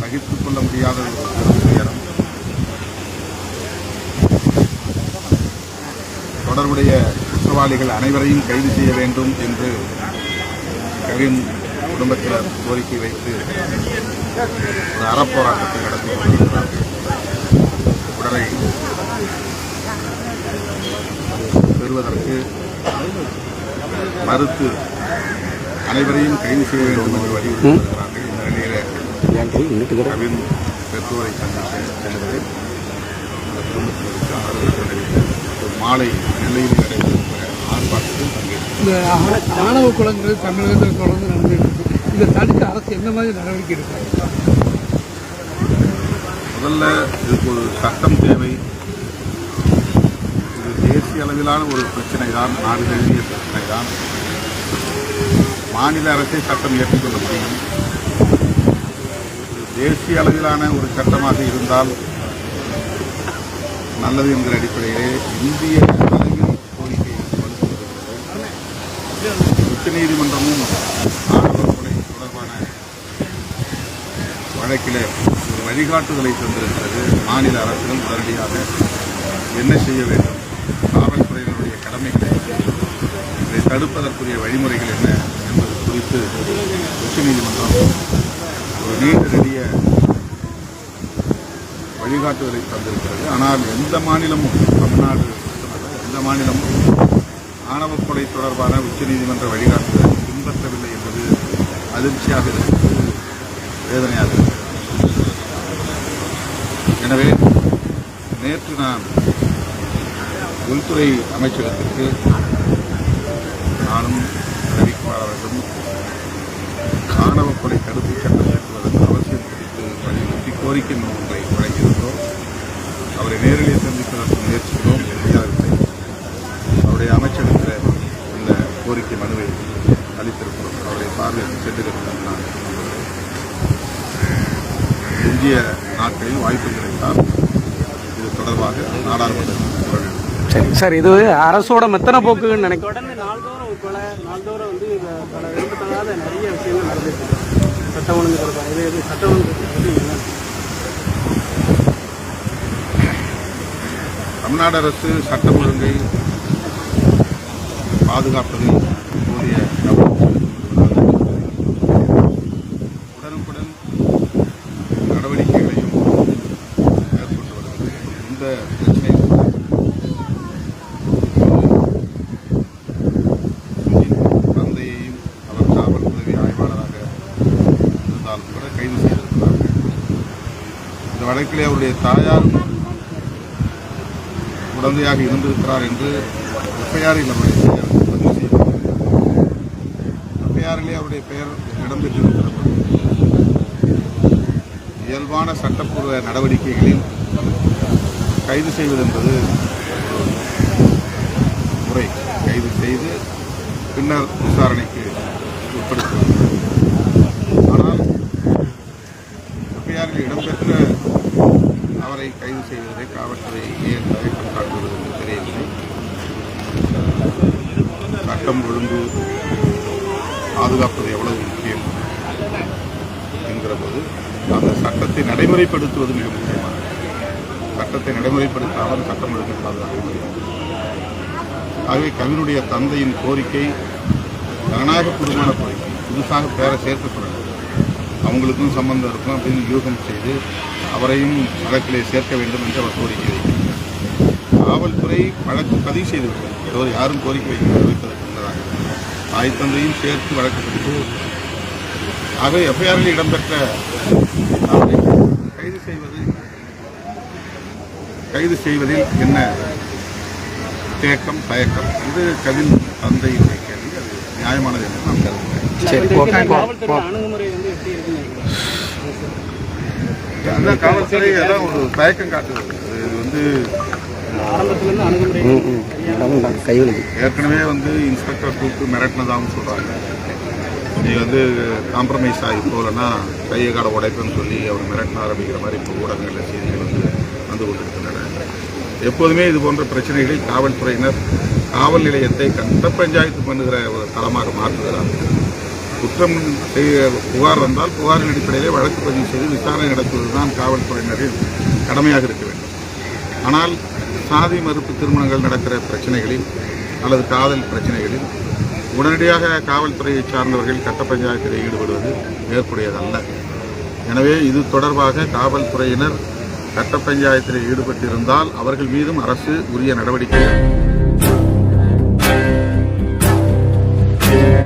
சகித்துக் கொள்ள முடியாத ஒரு பெரும் துயரம். தொடர்புடைய குற்றவாளிகள் அனைவரையும் கைது செய்ய வேண்டும் என்று கவின் குடும்பத்தினர் கோரிக்கை வைத்து ஒரு அறப்போராட்டத்தை நடத்தி வருகிறார்கள். உடலை பெறுவதற்கு மறுத்து அனைவரையும் கைது செய்ய வேண்டும் என்று வலியுறுத்தி வருகிறார்கள். இந்த நிலையில் கவின் பெற்றோரை சந்தித்து அந்த குடும்பத்தினருக்கு ஆறுதல் தெரிவித்து மாலை நெல்லையில் நடைபெறுகிற ஆர்ப்பாட்டத்தில் பங்கேற்று இந்த ஆணவ குளங்கள் தமிழகத்தில் தொடர்ந்து நடந்துட்டு இருக்கு. இதை தடுக்க அரசு என்ன மாதிரி நடவடிக்கை எடுக்கிறாங்க? முதல்ல இதுக்கு ஒரு சட்டம் தேவை. இது தேசிய அளவிலான ஒரு பிரச்சனை தான், நாடு தழுவிய பிரச்சனை தான். மாநில அரசே சட்டம் ஏற்றுக்கொள்ள முடியும். தேசிய அளவிலான ஒரு சட்டமாக இருந்தால் நல்லது என்கிற அடிப்படையிலே இந்திய அளவில் கோரிக்கை வலுப்படுத்துகிறது. உச்சநீதிமன்றமும் ஆணவ கொலை தொடர்பான வழக்கில் ஒரு வழிகாட்டுதலை தந்திருக்கிறது. மாநில அரசுகள் உடனடியாக என்ன செய்ய வேண்டும், காவல்துறையினருடைய கடமைகளை, இதை தடுப்பதற்குரிய வழிமுறைகள் என்ன என்பது குறித்து உச்சநீதிமன்றம் ஒரு நீண்ட நெடிய வழிகாட்டுதலை தந்திருக்கிறது. ஆனால் எந்த மாநிலமும், தமிழ்நாடு மட்டுமல்ல, எந்த மாநிலமும் ஆணவ கொலை தொடர்பான உச்சநீதிமன்ற வழிகாட்டுதலை பின்பற்றவில்லை என்பது அதிர்ச்சியாக இருக்கிறது, வேதனையாக இருக்கிறது. எனவே நேற்று நான் உள்துறை அமைச்சகத்திற்கு நானும் ரவிக்குமார் அவர்களும் ஆணவ கொலை தடுப்பு சட்டம் ஏற்றுவதற்கு அவசியம் குறித்து வலியுறுத்தி கோரிக்கை ஒன்றை வழங்கியிருக்கிறோம். அவரை நேரிலே சந்திப்பதற்கு முயற்சிக்கிறோம், முடியாதவில்லை. அவருடைய அமைச்சகத்தில் இந்த கோரிக்கை மனுவை அளித்திருக்கிறோம். அவருடைய பார்வைக்கு சென்றிருக்கிறார். நான் எஞ்சிய நாட்களில் வாய்ப்பு கிடைத்தால் இது தொடர்பாக நாடாளுமன்றத்தில் குரல் எழுதும். சரி சார், இது அரசோட மெத்தனை போக்குன்னு நினைக்கிறேன். தொடர்ந்து நாள்தோறும் கொலை, நாள்தோறும் வந்து பல விரும்பத்தகாத நிறைய விஷயங்கள் நடந்துட்டு சட்டம் ஒழுங்கு தொடர்பாக இது சட்டம் ஒழுங்கு தமிழ்நாடு அரசு சட்டம் ஒழுங்கை பாதுகாப்பதில் போதிய உடனுக்குடன் நடவடிக்கைகளையும் மேற்கொண்டு வருகிறது. இந்த பிரச்சனை தந்தையையும் அவர் காவல் உதவி ஆய்வாளராக இருந்தாலும் கூட கைது செய்திருக்கிறார்கள். இந்த வழக்கிலே அவருடைய தாயார் உடந்தையாக இருந்திருக்கிறார் என்று எஃப்ஐஆரில் அவருடைய பெயர் பதிவு செய்யப்பட்டிருக்கிறது. எஃப்ஐஆரிலே அவருடைய பெயர் இடம்பெற்றிருக்கிறது. இயல்பான சட்டப்பூர்வ நடவடிக்கைகளில் கைது செய்வது என்பது முறை. கைது செய்து பின்னர் விசாரணைக்கு உட்படுத்துவது. ஆனால் எஃப்ஐஆரில் இடம்பெற்ற அவரை கைது செய்வதை காவல்துறை ஏன் தயக்கம் காட்டுவது என்று தெரியவில்லை. சட்டம் ஒழுங்கு பாதுகாப்பது எவ்வளவு முக்கியம் என்கிற போது அந்த சட்டத்தை நடைமுறைப்படுத்துவது மிக முக்கியமானது. சட்டத்தை நடைமுறைப்படுத்தாமல் சட்டம் ஒழுங்கை பாதுகாக்க முடியாது. ஆகவே கவினுடைய தந்தையின் கோரிக்கை ஜனநாயகபூர்வமான கோரிக்கை. புதுசாக பேரை சேர்க்கப்படவில்லை. அவங்களுக்கும் சம்பந்தம் இருக்கும் அப்படின்னு யூகம் செய்து அவரையும் வழக்கிலே சேர்க்க வேண்டும் என்று அவர் கோரிக்கை வைக்கிறார். காவல்துறை வழக்கு பதிவு செய்துவிட்டது. ஏதோ யாரும் கோரிக்கை வைப்பதற்கு முன்னதாக தாய் தந்தையும் சேர்த்து வழக்கு பதிவு. ஆகவே எஃப்ஐஆரில் இடம்பெற்ற கைது செய்வதில் என்ன தேக்கம் தயக்கம், இது கவின் தந்தையுடைய கேள்வி. அது நியாயமானது என்று நான் கருதுகிறேன். அணுகுமுறை வந்து எப்படி இருக்குன்னு அந்த காவல்துறை எல்லாம் ஒரு தயக்கம் காட்டுவது. இது வந்து ஆரம்பத்திலிருந்து அணுகுமுறை கைவலி ஏற்கனவே வந்து இன்ஸ்பெக்டர் கூப்பிட்டு மிரட்டினதாகவும் சொல்கிறாங்க. நீ வந்து காம்ப்ரமைஸ் ஆகி போகலன்னா கையை காடை உடைப்புன்னு சொல்லி அவர் மிரட்டின ஆரம்பிக்கிற மாதிரி இப்போ ஊடகங்களில் செய்திகள் வந்து கொண்டிருக்கின்றன. எப்போதுமே இது போன்ற பிரச்சனைகளில் காவல்துறையினர் காவல் நிலையத்தை கட்ட பஞ்சாயத்து பண்ணுகிற ஒரு தளமாக மாற்றுகிறார்கள். குற்றம் புகார் வந்தால் புகாரின் அடிப்படையிலே வழக்கு பதிவு செய்து விசாரணை நடத்துவதுதான் காவல்துறையினரின் கடமையாக இருக்க வேண்டும். ஆனால் சாதி மறுப்பு திருமணங்கள் நடக்கிற பிரச்சனைகளில் அல்லது காதல் பிரச்சனைகளில் உடனடியாக காவல்துறையை சார்ந்தவர்கள் கட்ட பஞ்சாயத்தில் ஈடுபடுவது ஏற்புடையதல்ல. எனவே இது தொடர்பாக காவல்துறையினர் கட்ட பஞ்சாயத்தில் ஈடுபட்டிருந்தால் அவர்கள் மீதும் அரசு உரிய நடவடிக்கை